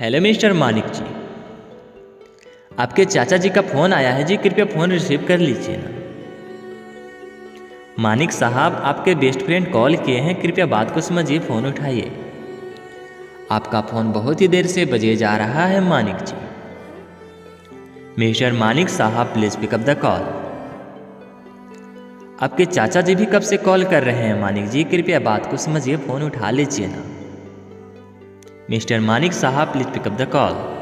Hello mister Manik जी, आपके चाचा जी का फ़ोन आया है जी, कृपया फ़ोन रिसीव कर लीजिए ना। मानिक साहब, आपके बेस्ट फ्रेंड कॉल किए हैं, कृपया बात को समझिए, फ़ोन उठाइए। आपका फ़ोन बहुत ही देर से बजे जा रहा है मानिक जी। मिस्टर मानिक साहब, प्लीज़ पिकअप द कॉल। आपके चाचा जी भी कब से कॉल कर रहे हैं मानिक जी, कृपया बात को समझिए, फ़ोन उठा लीजिए ना। मिस्टर मानिक साहब, प्लीज़ पिकअप द कॉल।